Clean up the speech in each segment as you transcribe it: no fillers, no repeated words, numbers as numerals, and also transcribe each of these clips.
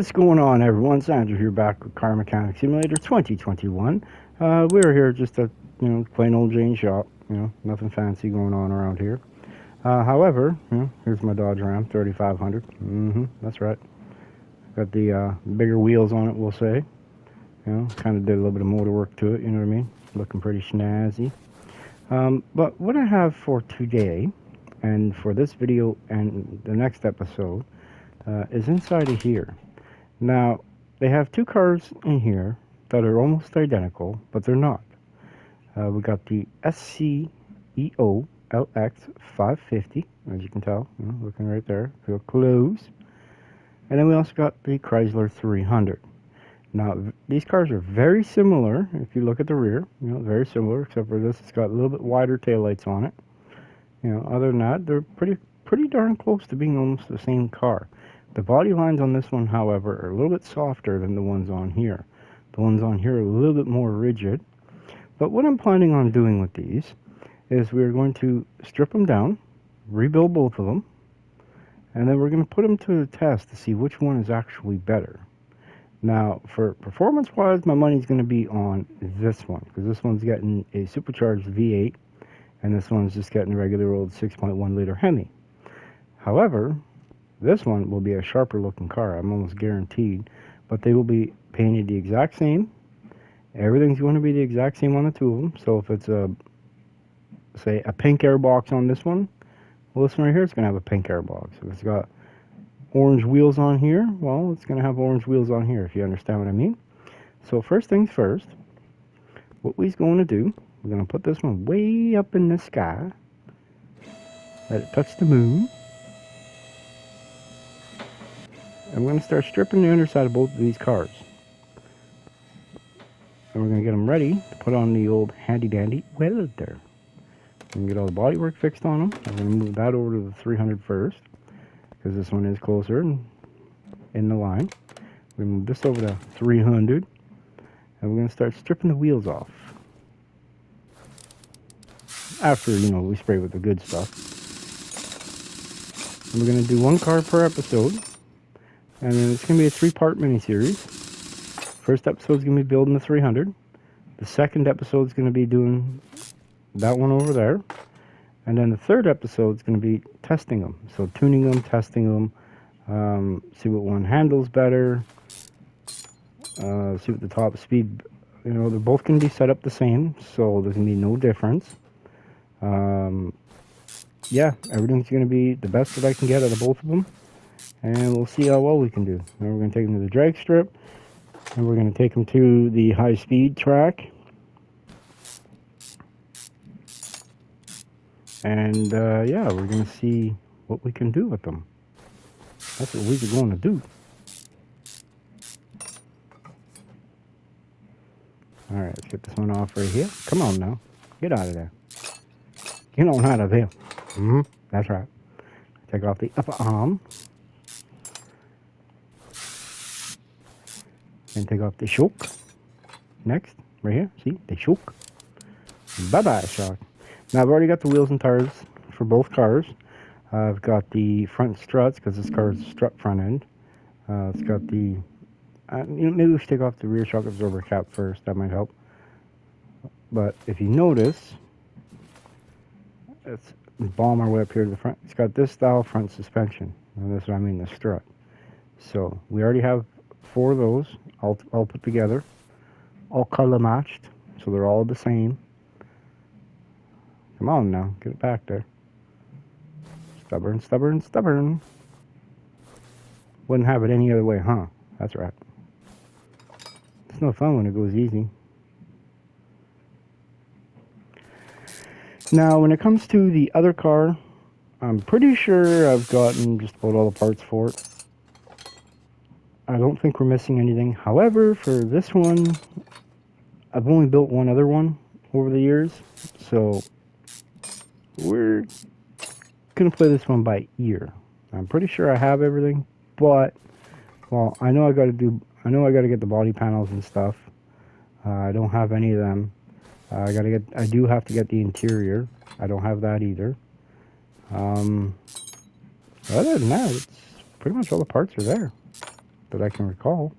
What's going on, everyone? Sandra here, back with Car Mechanic Simulator 2021. We're here just at, plain old Jane shop. Nothing fancy going on around here. However, here's my Dodge Ram 3500. That's right. Got the bigger wheels on it, we'll say. Kind of did a little bit of motor work to it, you know what I mean? Looking pretty snazzy. But what I have for today, and for this video and the next episode, is inside of here. Now, they have two cars in here that are almost identical, but they're not. We got the SCEO LX550, as you can tell, looking right there, feel close. And then we also got the Chrysler 300. Now, these cars are very similar. If you look at the rear, very similar, except for this, it's got a little bit wider taillights on it. Other than that, they're pretty darn close to being almost the same car. The body lines on this one, however, are a little bit softer than the ones on here. The ones on here are a little bit more rigid. But what I'm planning on doing with these is we're going to strip them down, rebuild both of them, and then we're going to put them to the test to see which one is actually better. Now, for performance-wise, my money's going to be on this one, because this one's getting a supercharged V8, and this one's just getting a regular old 6.1 liter Hemi. However, this one will be a sharper looking car, I'm almost guaranteed, but they will be painted the exact same. Everything's going to be the exact same on the two of them. So if it's say a pink airbox on this one, well, this one right here is going to have a pink airbox. If it's got orange wheels on here, well, it's going to have orange wheels on here, if you understand what I mean. So first things first, what we're going to do, we're going to put this one way up in the sky, let it touch the moon. And we're going to start stripping the underside of both of these cars. And we're going to get them ready to put on the old handy-dandy welder. We can get all the bodywork fixed on them. I'm going to move that over to the 300 first, because this one is closer in the line. We move this over to 300, and we're going to start stripping the wheels off. After, we spray with the good stuff. And we're going to do one car per episode. And then it's going to be a 3-part mini-series. First episode is going to be building the 300. The second episode is going to be doing that one over there. And then the third episode is going to be testing them. So tuning them, testing them, see what one handles better, see what the top speed, they're both going to be set up the same, so there's going to be no difference. Yeah, everything's going to be the best that I can get out of both of them. And we'll see how well we can do. Then we're going to take them to the drag strip. And we're going to take them to the high-speed track. And, yeah, we're going to see what we can do with them. That's what we're going to do. Alright, let's get this one off right here. Come on now. Get out of there. Get on out of there. That's right. Take off the upper arm. And take off the shock. Next, right here, see, the shock. Bye-bye, shock. Now, I've already got the wheels and tires for both cars. I've got the front struts, because this car is strut front end. It's got the, maybe we should take off the rear shock absorber cap first, that might help. But if you notice, let's bomb our way up here to the front. It's got this style front suspension, and that's what I mean, the strut. So, we already have 4 of those, all put together, all color matched, so they're all the same. Come on now, get it back there. Stubborn, stubborn, stubborn. Wouldn't have it any other way, huh? That's right. It's no fun when it goes easy. Now, when it comes to the other car, I'm pretty sure I've gotten just about all the parts for it. I don't think we're missing anything. However, for this one, I've only built one other one over the years, so we're gonna play this one by ear. I'm pretty sure I have everything, but well, I know I gotta get the body panels and stuff. I don't have any of them. I do have to get the interior. I don't have that either. Other than that, it's pretty much all the parts are there. that I can recall.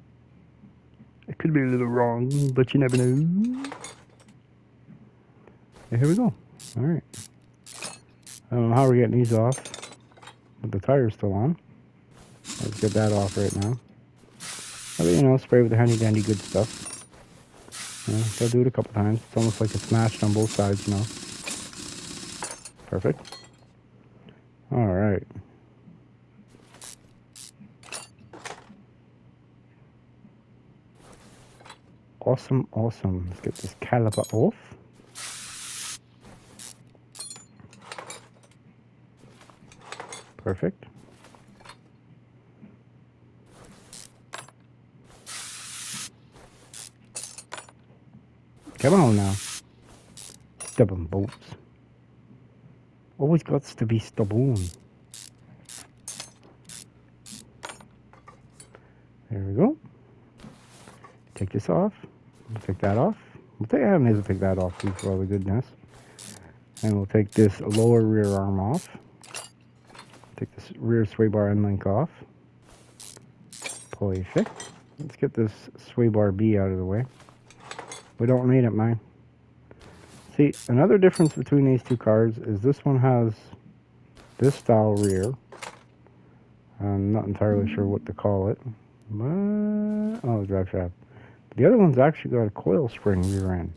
It could be a little wrong, but you never know. And here we go. Alright. I don't know how we're getting these off, but the tire's still on. Let's get that off right now. But, you know, spray with the handy dandy good stuff. You know, gotta do it a couple times. It's almost like it's smashed on both sides, you know. Perfect. Alright. Awesome, awesome. Let's get this caliper off. Perfect. Come on now. Stubborn bolts. Always got to be stubborn. There we go. Take this off. We'll take that off. I may as well take that off too for all the goodness. And we'll take this lower rear arm off. Take this rear sway bar end link off. Perfect. Let's get this sway bar B out of the way. We don't need it, man. See, another difference between these two cars is this one has this style rear. I'm not entirely sure what to call it. But, oh, drive shaft. The other one's actually got a coil spring rear end.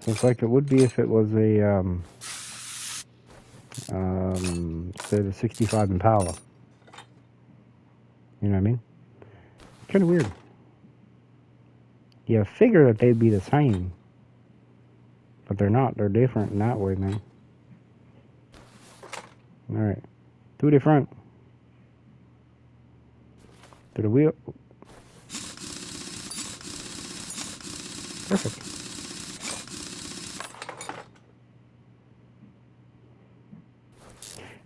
So it's like it would be if it was a, say the 65 Impala. You know what I mean? Kind of weird. You figure that they'd be the same. But they're not. They're different in that way, man. Alright. To the front. To the wheel. Perfect.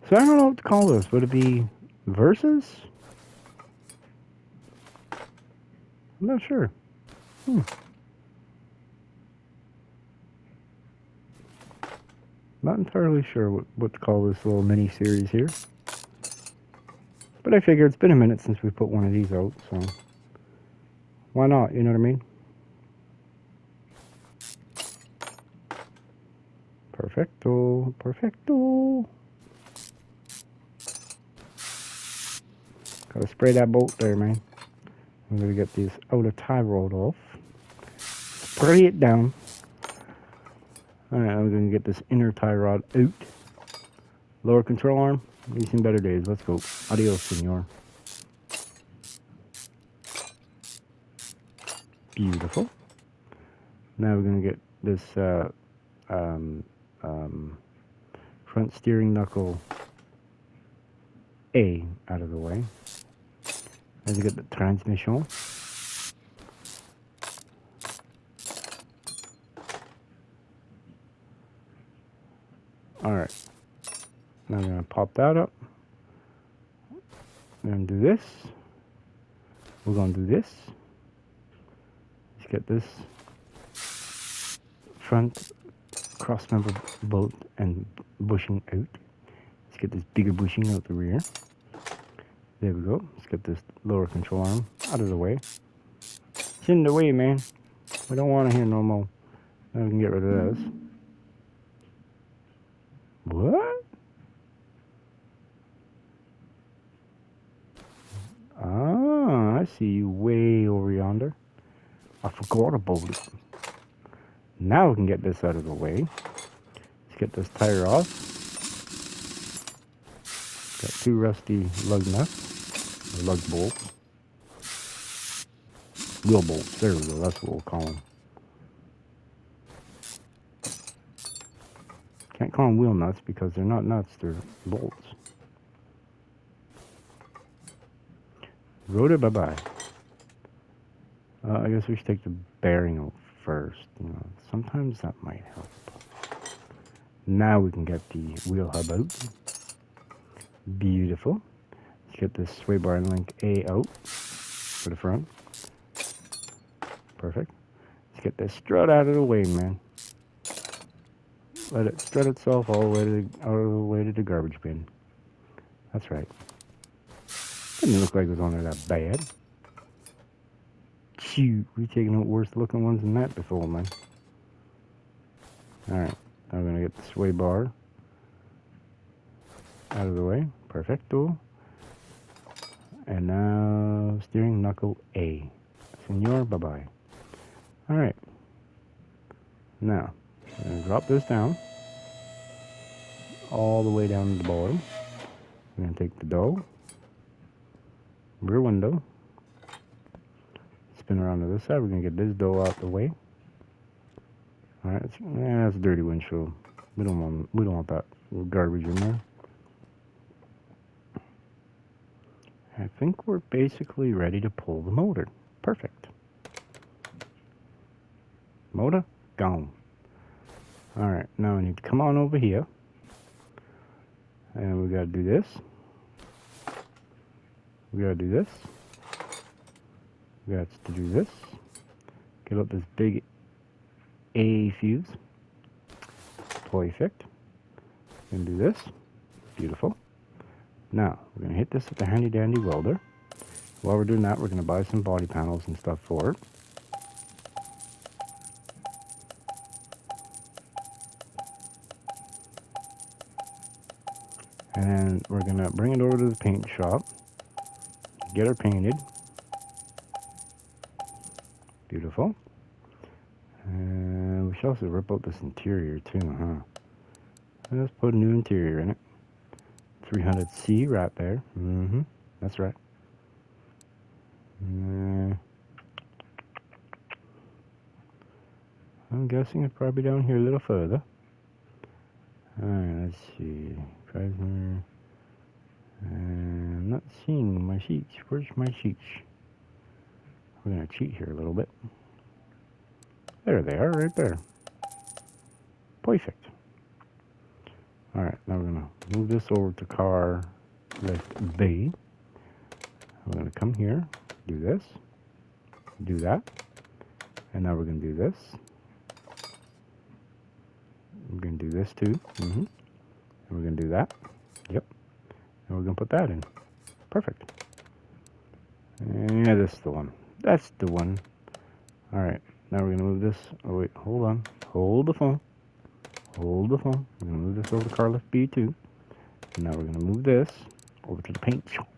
So I don't know what to call this. Would it be Versus? I'm not sure. Not entirely sure what to call this little mini series here. But I figure it's been a minute since we put one of these out, so why not, you know what I mean? Perfecto, perfecto. Gotta spray that bolt there, man. I'm gonna get this outer tie rod off. Spray it down. Alright, I'm gonna get this inner tie rod out. Lower control arm. You've seen better days. Let's go. Adios, senor. Beautiful. Now we're gonna get this front steering knuckle A out of the way. Let's get the transmission. Alright. Now I'm going to pop that up. We're going to do this. We're going to do this. Let's get this front cross member bolt and bushing out. Let's get this bigger bushing out the rear. There we go. Let's get this lower control arm out of the way. It's in the way, man. We don't want to hear no more. Now we can get rid of this. What? Ah, I see you way over yonder. I forgot about it. Now we can get this out of the way. Let's get this tire off. Got two rusty lug nuts, or lug bolts. Wheel bolts, there we go, that's what we'll call them. Can't call them wheel nuts because they're not nuts, they're bolts. Rotor, bye-bye. I guess we should take the bearing out first. You know, sometimes that might help. Now we can get the wheel hub out. Beautiful. Let's get this sway bar and link A out for the front. Perfect. Let's get this strut out of the way, man. Let it strut itself all the way to the garbage bin. That's right. Didn't look like it was on there that bad. Shoot, we've taken out worse looking ones than that before, man. Alright, now we're going to get the sway bar out of the way. Perfecto. And now steering knuckle A. Senor, bye-bye. Alright. Now, I'm going to drop this down. All the way down to the bottom. I'm going to take the door. Rear window. Spin around to this side. We're going to get this door out the way. Alright, that's a dirty windshield. We don't want that garbage in there. I think we're basically ready to pull the motor. Perfect. Motor gone. Alright, now we need to come on over here. And we gotta do this. We gotta do this. We got to do this. Get up this big A fuse. Perfect. And do this. Beautiful. Now, we're going to hit this with the handy dandy welder. While we're doing that, we're going to buy some body panels and stuff for it. And we're going to bring it over to the paint shop. Get her painted. Beautiful. And we should also rip out this interior too, huh? And let's put a new interior in it. 300C right there. That's right. I'm guessing it's probably down here a little further. Alright, let's see. Chrysler. I'm not seeing my sheets. Where's my sheets? We're going to cheat here a little bit. There they are, right there. Perfect. Alright, now we're going to move this over to car lift B. We're going to come here, do this, do that, and now we're going to do this. We're going to do this too. And we're going to do that. Yep. And we're going to put that in. Perfect. And yeah, this is the one. That's the one. Alright, now we're going to move this. Oh wait, hold on. Hold the phone. Hold the phone. We're going to move this over to car lift B too. And now we're going to move this over to the paint shop.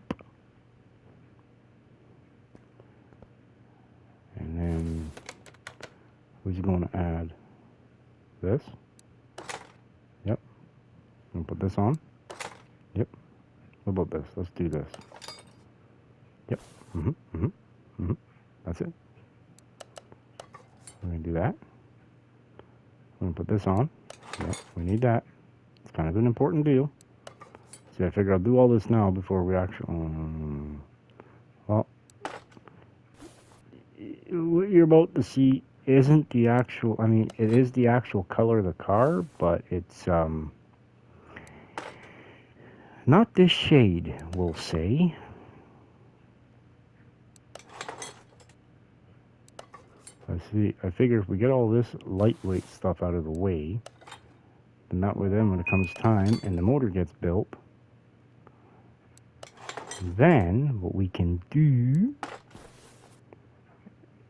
And then who's going to add this? Yep. I'm going to put this on. Yep. What about this? Let's do this. Yep. That's it. We're going to do that. We're going to put this on. Yep, we need that. It's kind of an important deal. See, I figure I'll do all this now before we actually... well, what you're about to see isn't the actual... I mean, it is the actual color of the car, but it's not this shade, we'll say. I figure if we get all this lightweight stuff out of the way, then that way then when it comes time and the motor gets built, then what we can do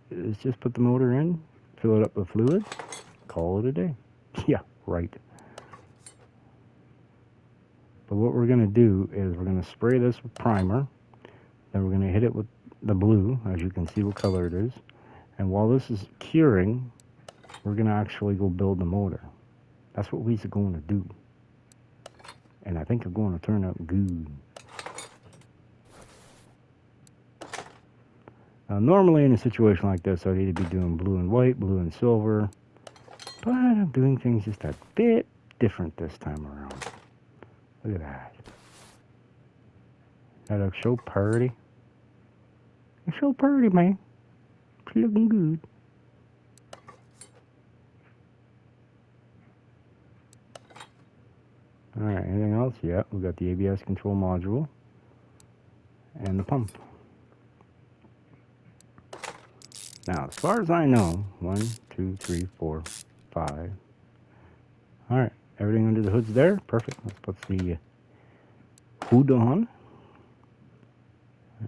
is just put the motor in, fill it up with fluid, call it a day. Yeah, right. But what we're going to do is we're going to spray this with primer, then we're going to hit it with the blue, as you can see what color it is. And while this is curing, we're going to actually go build the motor. That's what we're going to do. And I think it's going to turn out good. Now, normally in a situation like this, I'd either be doing blue and white, blue and silver. But I'm doing things just a bit different this time around. Look at that. That a show party. A show party, man. It's looking good. Alright, anything else? Yeah, we got the ABS control module and the pump. Now, as far as I know, 1, 2, 3, 4, 5. Alright, everything under the hood's there. Perfect. Let's put the hood on.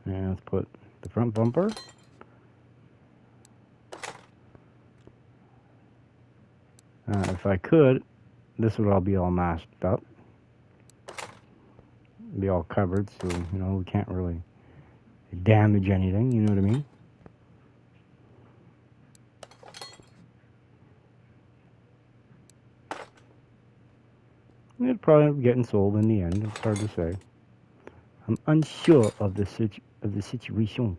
And let's put the front bumper. If I could, this would all be all masked up. Be all covered, so, you know, we can't really damage anything, you know what I mean? It'll probably be getting sold in the end. It's hard to say. I'm unsure of the situation.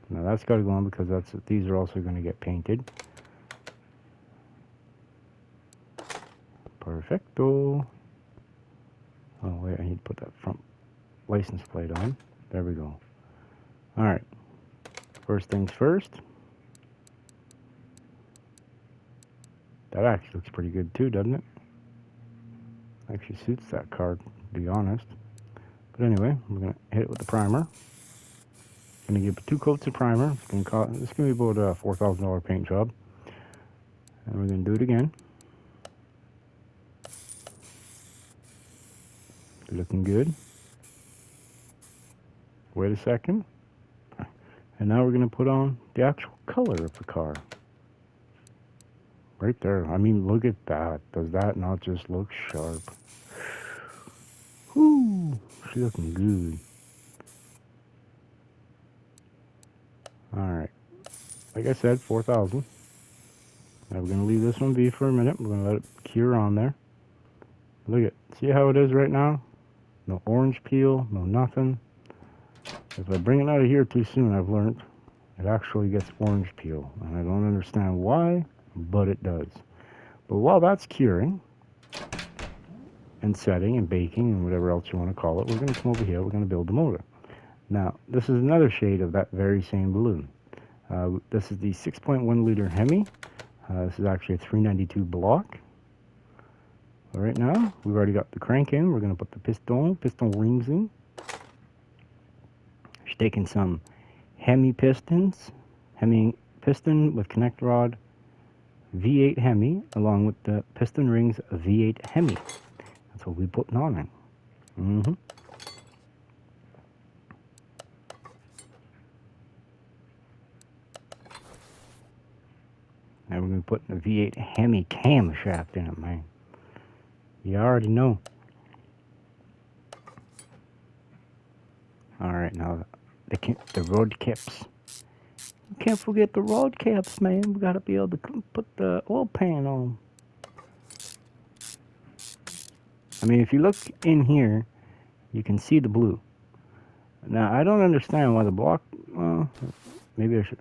Now that's got to go on because these are also going to get painted. Perfecto. Oh wait, I need to put that front license plate on. There we go. All right. First things first. That actually looks pretty good too, doesn't it? Actually suits that car, to be honest. But anyway, we're gonna hit it with the primer. Gonna give it 2 coats of primer. It's gonna be about a $4,000 paint job. And we're gonna do it again. Looking good. Wait a second. And now we're gonna put on the actual color of the car. Right there. I mean, look at that. Does that not just look sharp? Whoo! She's looking good. Alright. Like I said, 4,000. Now we're going to leave this one be for a minute. We're going to let it cure on there. Look at, see how it is right now? No orange peel, no nothing. If I bring it out of here too soon, I've learned, it actually gets orange peel. And I don't understand why, but it does. But while that's curing, and setting, and baking, and whatever else you want to call it, we're going to come over here, we're going to build the motor. Now, this is another shade of that very same balloon. This is the 6.1 liter Hemi. This is actually a 392 block. But right now, we've already got the crank in. We're going to put the piston rings in. She's taking some Hemi pistons, Hemi piston with connect rod, V8 Hemi, along with the piston rings V8 Hemi. That's what we're putting on it. Mm-hmm. Now we're going to put the V8 Hemi camshaft in it, man. You already know. Alright, now the rod caps. You can't forget the rod caps, man. We got to be able to put the oil pan on. I mean, if you look in here, you can see the blue. Now, I don't understand why the block, maybe I should,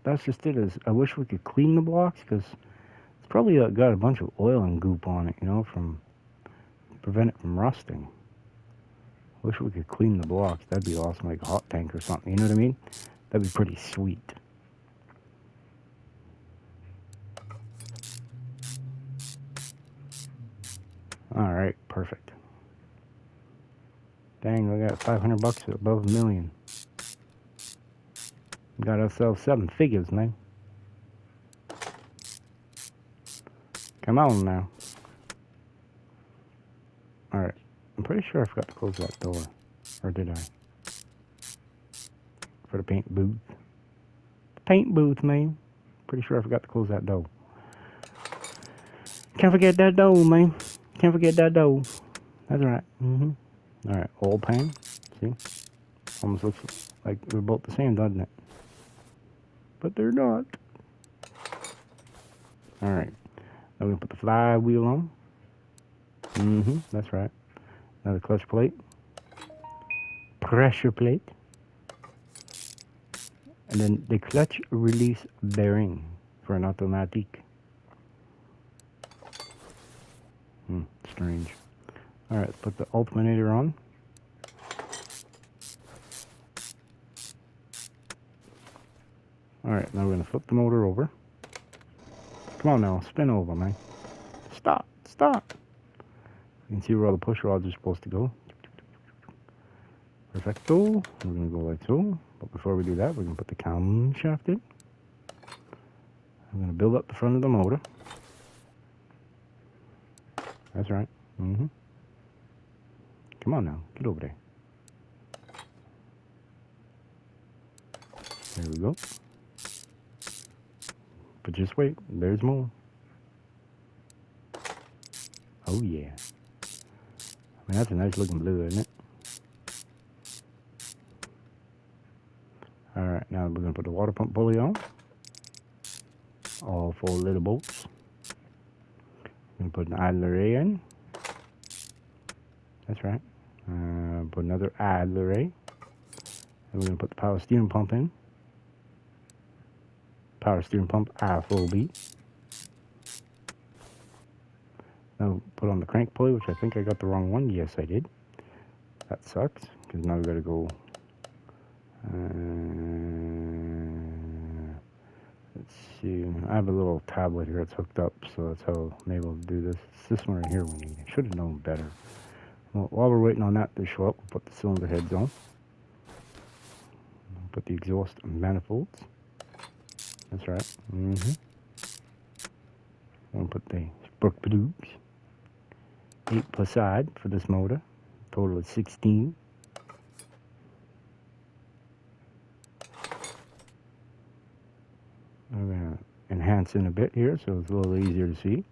that's just it. I wish we could clean the blocks, because it's probably got a bunch of oil and goop on it, you know, prevent it from rusting. Wish we could clean the blocks. That'd be awesome, like a hot tank or something, you know what I mean? That'd be pretty sweet. Alright, perfect. Dang, we got 500 bucks above $1 million. We got ourselves 7 figures, man. Come on now. Alright, I'm pretty sure I forgot to close that door. Or did I? For the paint booth. The paint booth, man. Pretty sure I forgot to close that door. Can't forget that door, man. Can't forget that door. That's right. Mm-hmm. Alright, oil pan. See? Almost looks like they're both the same, doesn't it? But they're not. Alright. Now we're going to put the flywheel on. Mm-hmm, that's right. Now the clutch plate. Pressure plate. And then the clutch release bearing for an automatic. Strange. Alright, let's put the alternator on. Alright, now we're going to flip the motor over. Come on now, spin over, man. Stop, stop. You can see where all the push rods are supposed to go. Perfecto. We're going to go like so. But before we do that, we're going to put the camshaft in. I'm going to build up the front of the motor. That's right. Mm-hmm. Come on now, get over there. There we go. But just wait, there's more. Oh yeah. I mean, that's a nice looking blue, isn't it? Alright, now we're going to put the water pump pulley on. All 4 little bolts. We're going to put an idler A in. That's right. Put another idler A. And we're going to put the power steering pump in. Power steering pump I full B. Now put on the crank pulley, which I think I got the wrong one. Yes, I did. That sucks, because now we've got to go... let's see. I have a little tablet here that's hooked up, so that's how I'm able to do this. It's this one right here we need. I should have known better. Well, while we're waiting on that to show up, we'll put the cylinder heads on. Put the exhaust manifolds. That's right. We'll put the spark plugs. 8 per side for this motor. Total of 16. I'm going to enhance in a bit here so it's a little easier to see.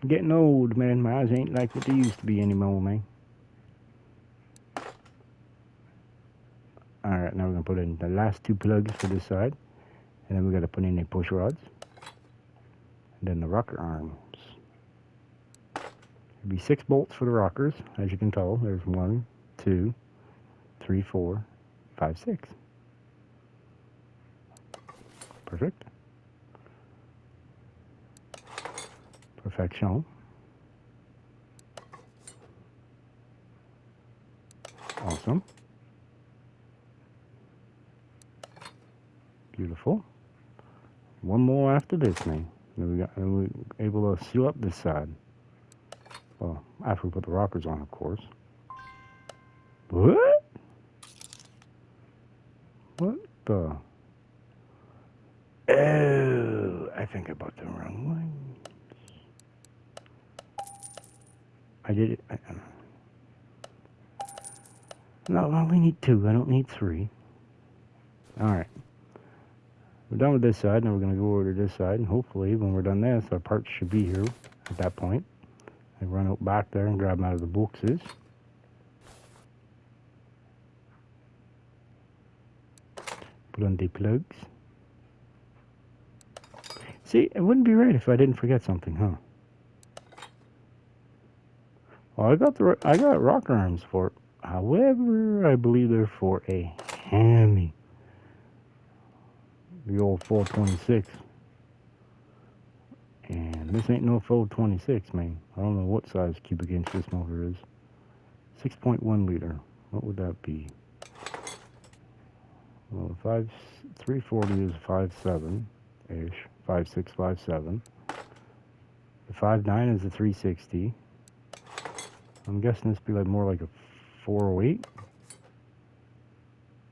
I'm getting old, man. My eyes ain't like what they used to be anymore, man. Alright, now we're going to put in the last 2 plugs for this side. And then we got to put in the push rods. And then the rocker arms. There'll be 6 bolts for the rockers, as you can tell. There's 1, 2, 3, 4, 5, 6. Perfect. Perfection. Awesome. Beautiful. One more after this, man. And we're able to seal up this side. Well, after we put the rockers on, of course. What? What the? Oh, I think I bought the wrong one. I did it. No, I only need 2. I don't need 3. Alright. We're done with this side, and we're going to go over to this side, and hopefully, when we're done this, our parts should be here at that point. I run out back there and grab them out of the boxes. Put on the plugs. See, it wouldn't be right if I didn't forget something, huh? Well, I got rocker arms for it. However, I believe they're for a Hemi. The old 426. And this ain't no 426, man. I don't know what size cubic inch this motor is. 6.1 liter. What would that be? Well, 340 is 5.7-ish. 5.6, 5.7. The 5.9 is a 360. I'm guessing this would be like more like a 408.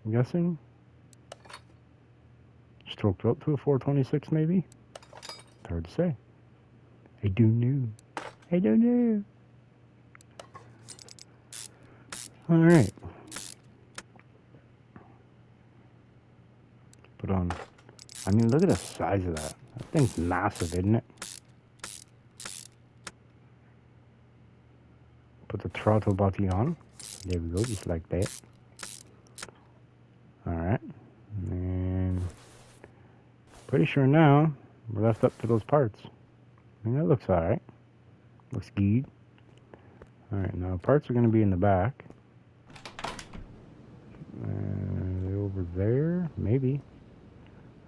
I'm guessing. Stroked up to a 426 maybe? It's hard to say. I don't know. I don't know. Alright. Put on. I mean, look at the size of that. That thing's massive, isn't it? Put the throttle body on. There we go, just like that. Alright. And pretty sure now we're left up to those parts. I mean, that looks alright. Looks good. Alright, now parts are going to be in the back. They're over there, maybe.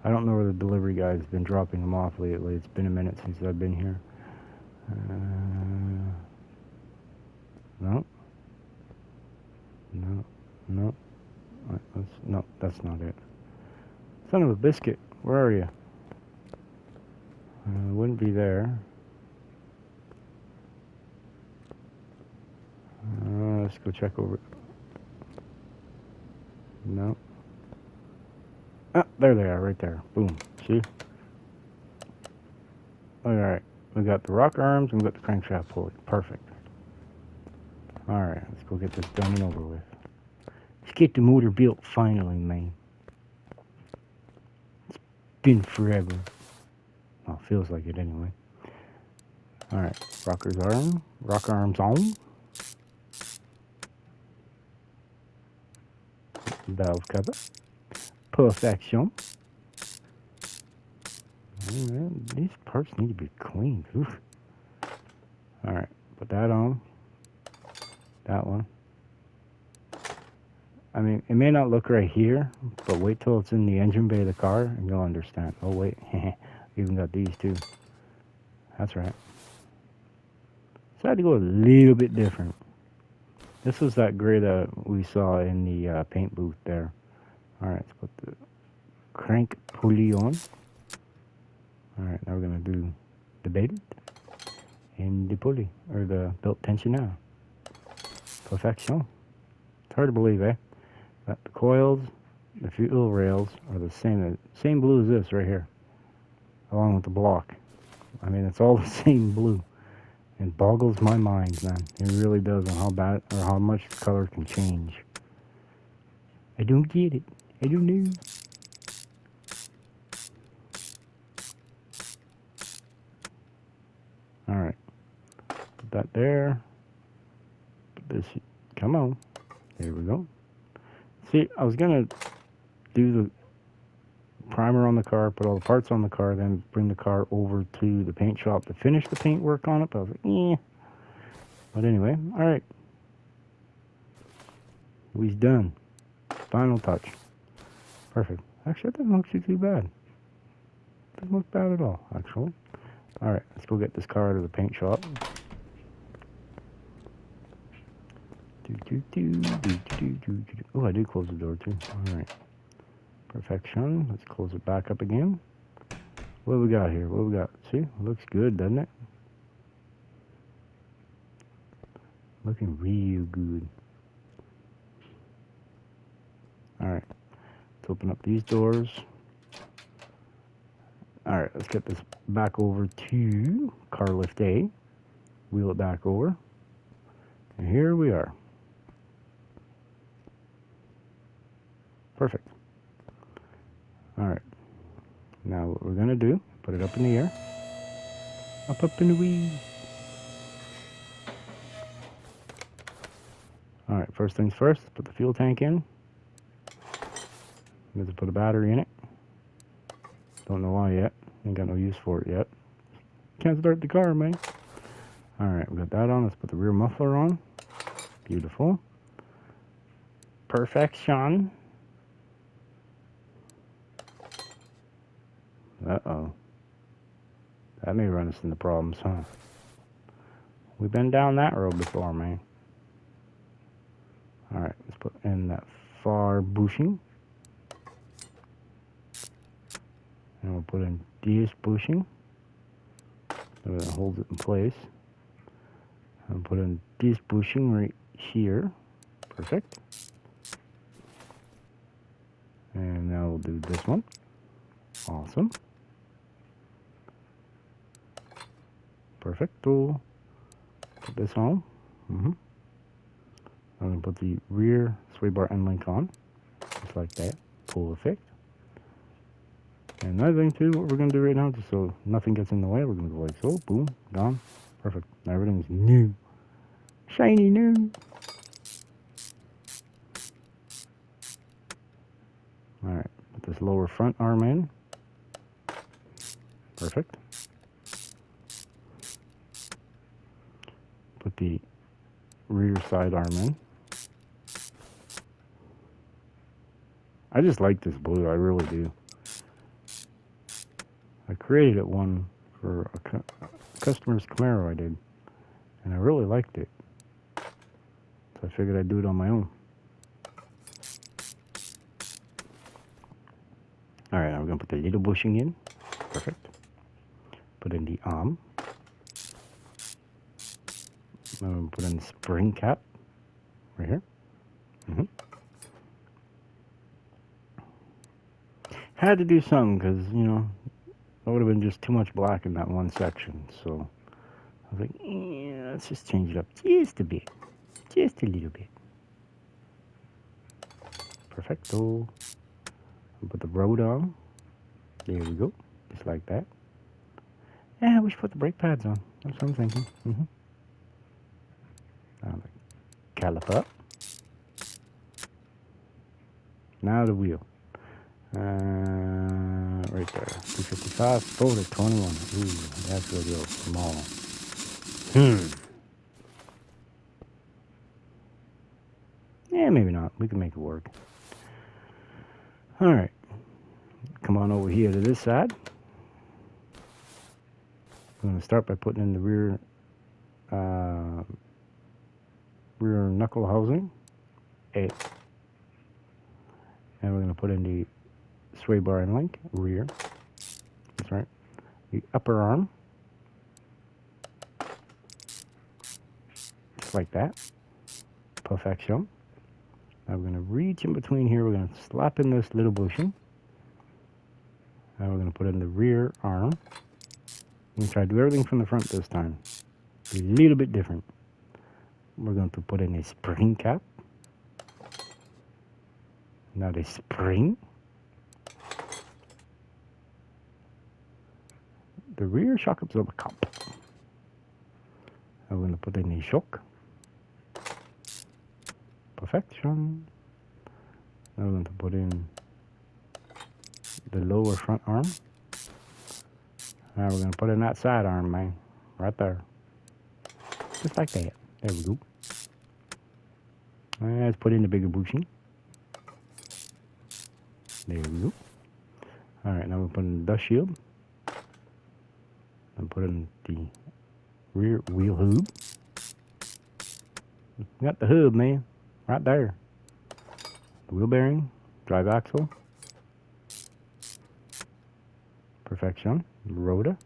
I don't know where the delivery guy's been dropping them off lately. It's been a minute since I've been here. No. No. No. No, that's not it. Son of a biscuit, where are you? Wouldn't be there. Let's go check over. No. Ah, there they are, right there. Boom. See? Alright. We got the rocker arms and we got the crankshaft pulley. Perfect. Alright, let's go get this done and over with. Let's get the motor built finally, man. taking forever. Well, feels like it anyway. Alright, rocker arms on. Valve cover. Perfection. These parts need to be cleaned. Alright, put that on. That one. I mean, it may not look right here, but wait till it's in the engine bay of the car and you'll understand. Oh wait, even got these too. That's right. So I had to go a little bit different. This was that gray that we saw in the paint booth there. Alright, let's put the crank pulley on. Alright, now we're going to do the belt and the pulley, or the belt tensioner. Perfection. It's hard to believe, eh? But the coils, the fuel rails are the same blue as this right here, along with the block. I mean, it's all the same blue. It boggles my mind, man. It really does, on how bad or how much the color can change. I don't get it. I don't know. Alright. Put that there. Put this. Come on. There we go. See, I was going to do the primer on the car, put all the parts on the car, then bring the car over to the paint shop to finish the paint work on it. But I was like, eh. But anyway, alright. We's done. Final touch. Perfect. Actually, that doesn't look too bad. Doesn't look bad at all, actually. Alright, let's go get this car out of the paint shop. Oh, I did close the door too. Alright. Perfection. Let's close it back up again. What do we got here? What do we got? See? Looks good, doesn't it? Looking real good. Alright. Let's open up these doors. Alright, let's get this back over to car lift A. Wheel it back over. And here we are. Perfect. Alright. Now what we're going to do, put it up in the air. Up in the wheel. Alright, first things first, put the fuel tank in. I'm going to put a battery in it. Don't know why yet. Ain't got no use for it yet. Can't start the car, man. Alright, we got that on. Let's put the rear muffler on. Beautiful. Perfection. Uh-oh. That may run us into problems, huh? We've been down that road before, man. Alright, let's put in that far bushing. And we'll put in this bushing. So that holds it in place. And put in this bushing right here. Perfect. And now we'll do this one. Awesome. Perfecto. Put this on. I'm going to put the rear sway bar end link on. Just like that. Full effect. And another thing too, what we're going to do right now, just so nothing gets in the way, we're going to go like so. Boom. Gone. Perfect. Now everything's new. Shiny new. Alright. Put this lower front arm in. Perfect. Put the rear side arm in. I just like this blue, I really do. I created one for a customer's Camaro I did, and I really liked it. So I figured I'd do it on my own. Alright, now we're going to put the little bushing in. Perfect. Put in the arm. I'm going to put in the spring cap right here. Had to do something because, you know, that would have been just too much black in that one section. So I was like, yeah, let's just change it up just a bit. Just a little bit. Perfecto. Put the road on. There we go. Just like that. Yeah, we should put the brake pads on. That's what I'm thinking. Now the caliper. Now the wheel. Right there. 255 forward 21. Ooh, that's real small. Yeah, maybe not. We can make it work. Alright. Come on over here to this side. I'm going to start by putting in the rear knuckle housing. And we're going to put in the sway bar and link, rear. That's right. The upper arm. Just like that. Perfection. Now we're going to reach in between here. We're going to slap in this little bushing. Now we're going to put in the rear arm. I'm going to try to do everything from the front this time. Be a little bit different. We're going to put in a spring cap. Not a spring. The rear shock absorber cup. I'm going to put in a shock. Perfection. Now we're going to put in the lower front arm. Now we're going to put in that side arm, man. Right there. Just like that. There we go. Let's put in the bigger bushing. There we go. Alright, now we're putting the dust shield. And put in the rear wheel hub. Got the hub, man. Right there. The wheel bearing. Drive axle. Perfection. Rotor.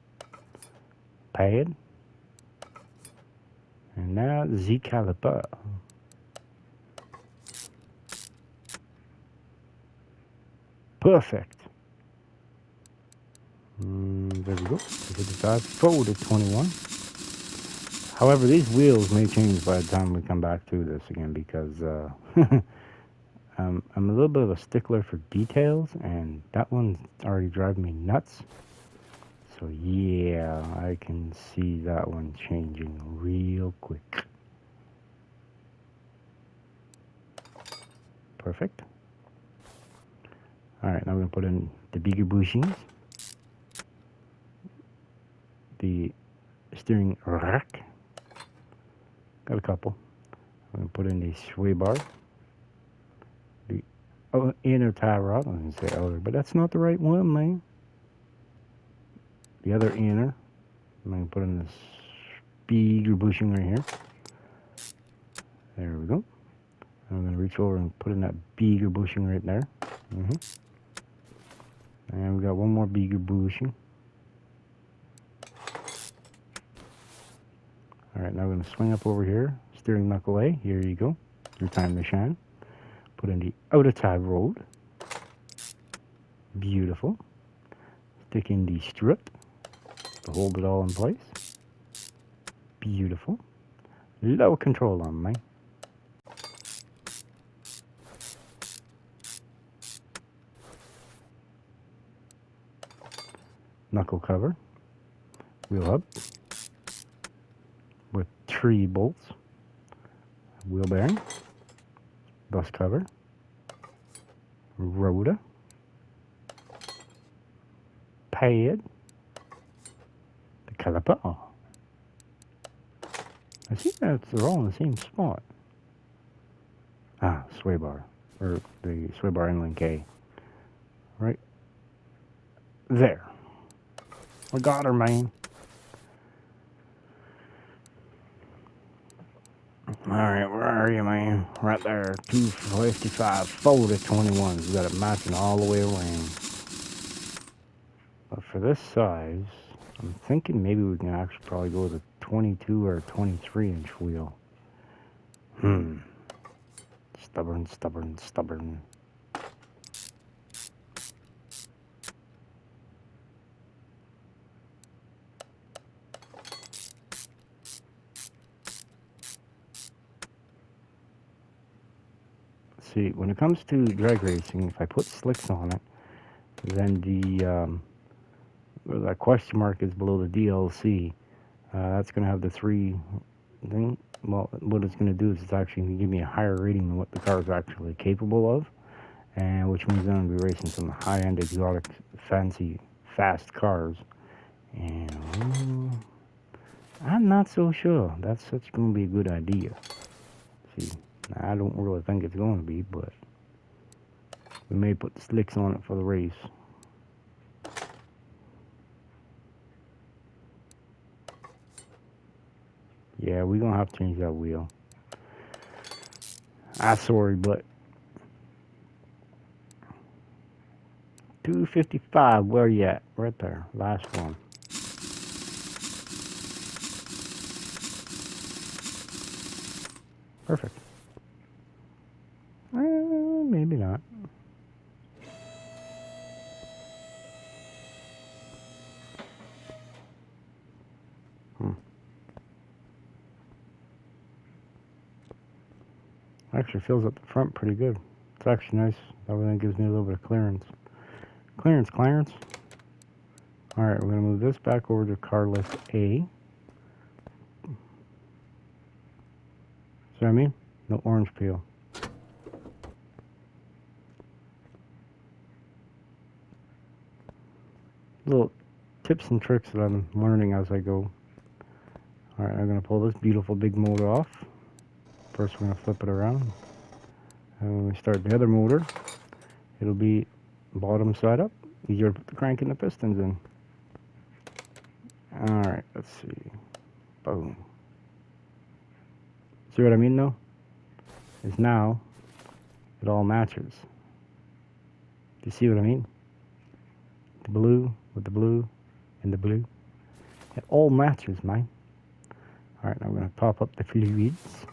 Pad. And now the Z caliper. Perfect. There we go. 55 forward to 21. However, these wheels may change by the time we come back to this again because I'm a little bit of a stickler for details, and that one's already driving me nuts. So yeah, I can see that one changing real quick. Perfect. Alright, now we're going to put in the bigger bushings. The steering rack. Got a couple. I'm going to put in the sway bar. The inner tie rod. I was going to say outer, but that's not the right one, man. The other inner. I'm going to put in this bigger bushing right here. There we go. I'm going to reach over and put in that bigger bushing right there. And we got one more bigger bushing. Alright, now we're going to swing up over here. Steering knuckle A. Here you go. Your time to shine. Put in the outer tie rod. Beautiful. Stick in the strut to hold it all in place. Beautiful. Low control on me. Knuckle cover. Wheel hub. With 3 bolts. Wheel bearing. Bus cover. Rotor. Pad. The caliper. Oh. I see that they're all in the same spot. Ah, sway bar. Or the sway bar and link A. Right there. I got her, man. Alright, where are you, man? Right there. 255 forward to 21. We got it matching all the way around. But for this size, I'm thinking maybe we can actually probably go with a 22 or 23 inch wheel. Stubborn, stubborn, stubborn. See, when it comes to drag racing, if I put slicks on it, then where that question mark is below the DLC. That's going to have the 3 thing. Well, what it's going to do is it's actually going to give me a higher rating than what the car is actually capable of, and which means I'm going to be racing some high-end, exotic, fancy, fast cars. And I'm not so sure that's such going to be a good idea. See, I don't really think it's going to be, but we may put the slicks on it for the race. Yeah, we're gonna have to change that wheel. I'm sorry, but 255, where you at? Right there, last one. Perfect. Maybe not. Actually fills up the front pretty good. It's actually nice. That way it gives me a little bit of clearance. Clearance. Alright, we're going to move this back over to car list A. See what I mean? No orange peel. Little tips and tricks that I'm learning as I go. Alright, I'm going to pull this beautiful big motor off. First we're going to flip it around. And when we start the other motor, it'll be bottom side up. Easier to put the crank and the pistons in. Alright, let's see. Boom. See what I mean though? Is now it all matches. Do you see what I mean? The blue with the blue and the blue. It all matches, man. Alright, now I'm going to pop up the fluids.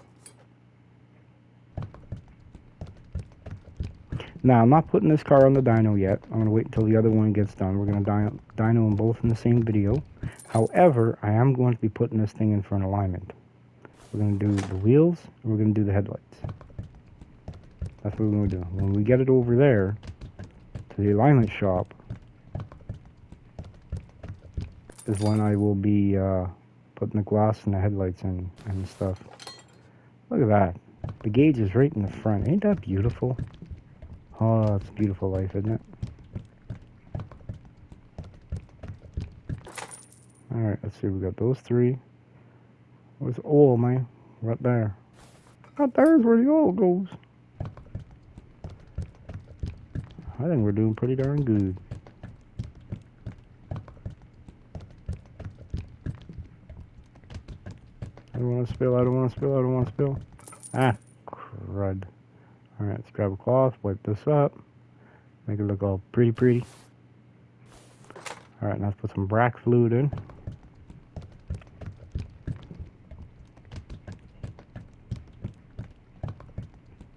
Now, I'm not putting this car on the dyno yet. I'm going to wait until the other one gets done. We're going to dyno them both in the same video. However, I am going to be putting this thing in for an alignment. We're going to do the wheels, and we're going to do the headlights. That's what we're going to do. When we get it over there to the alignment shop is when I will be putting the glass and the headlights in and stuff. Look at that. The gauge is right in the front. Ain't that beautiful? Oh, it's a beautiful life, isn't it? Alright, let's see. We got those 3. Where's the oil, man? Right there. Right there's where the oil goes. I think we're doing pretty darn good. I don't want to spill. Ah, crud. Alright, let's grab a cloth, wipe this up, make it look all pretty. Alright, now let's put some brack fluid in.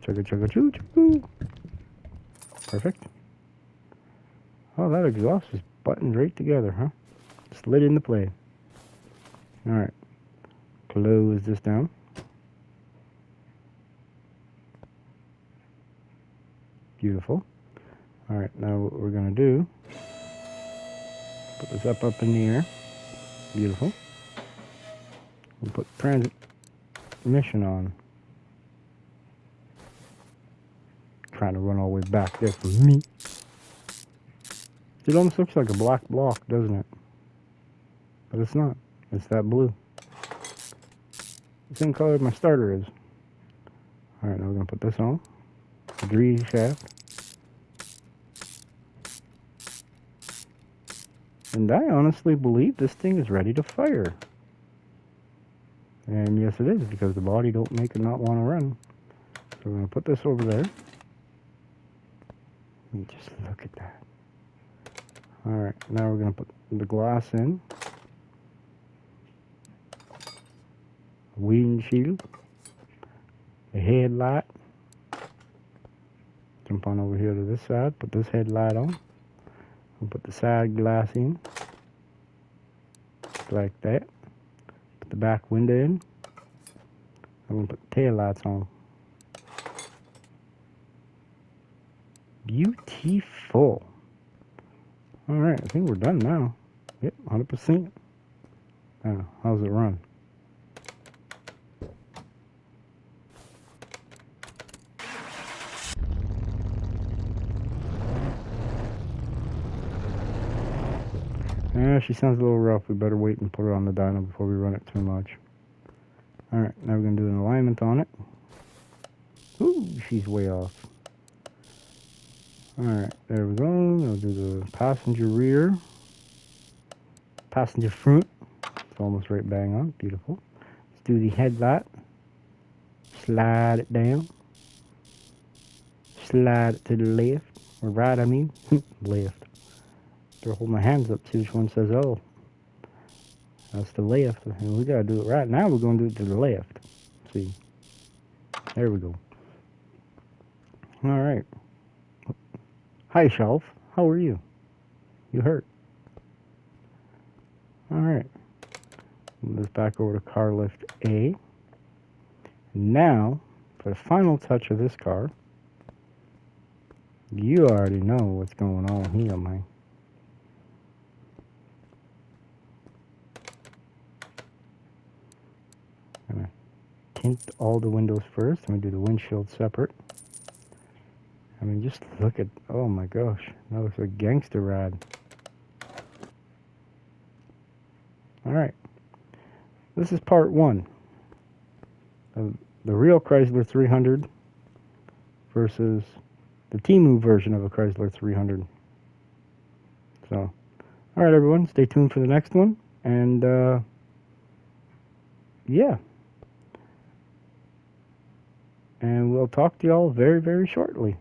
Chugga choo choo. Perfect. Oh, that exhaust is buttoned right together, huh? Slid into play. Alright, close this down. Beautiful. Alright, now what we're going to do, put this up in the air. Beautiful. We'll put transmission on. Trying to run all the way back there for me. It almost looks like a black block, doesn't it? But it's not. It's that blue. The same color as my starter is. Alright, now we're going to put this on. The grease shaft. And I honestly believe this thing is ready to fire. And yes it is, because the body don't make it not want to run. So we're going to put this over there. And just look at that. Alright, now we're going to put the glass in. Windshield. The headlight. Jump on over here to this side, put this headlight on. We'll put the side glass in, just like that. Put the back window in. I'm going to put the tail lights on. Beautiful. Alright, I think we're done now. Yep, 100%. How's it run? She sounds a little rough. We better wait and put her on the dyno before we run it too much. Alright, now we're going to do an alignment on it. Ooh, she's way off. Alright, there we go. We'll do the passenger rear. Passenger front. It's almost right bang on. Beautiful. Let's do the headlight. Slide it down. Slide it to the left. Or right, I mean. Left. Better hold my hands up, see which one says oh. That's the left. And we gotta do it right now. We're gonna do it to the left. See. There we go. Alright. Hi, Shelf. How are you? You hurt. Alright. Move this back over to car lift A. Now, for the final touch of this car, you already know what's going on here, man. I'm gonna tint all the windows first. I'm gonna do the windshield separate. I mean, just look at, oh my gosh, that looks like a gangster ride. Alright, this is part one of the real Chrysler 300 versus the Temu version of a Chrysler 300. So, alright everyone, stay tuned for the next one, and yeah. And we'll talk to y'all very, very shortly.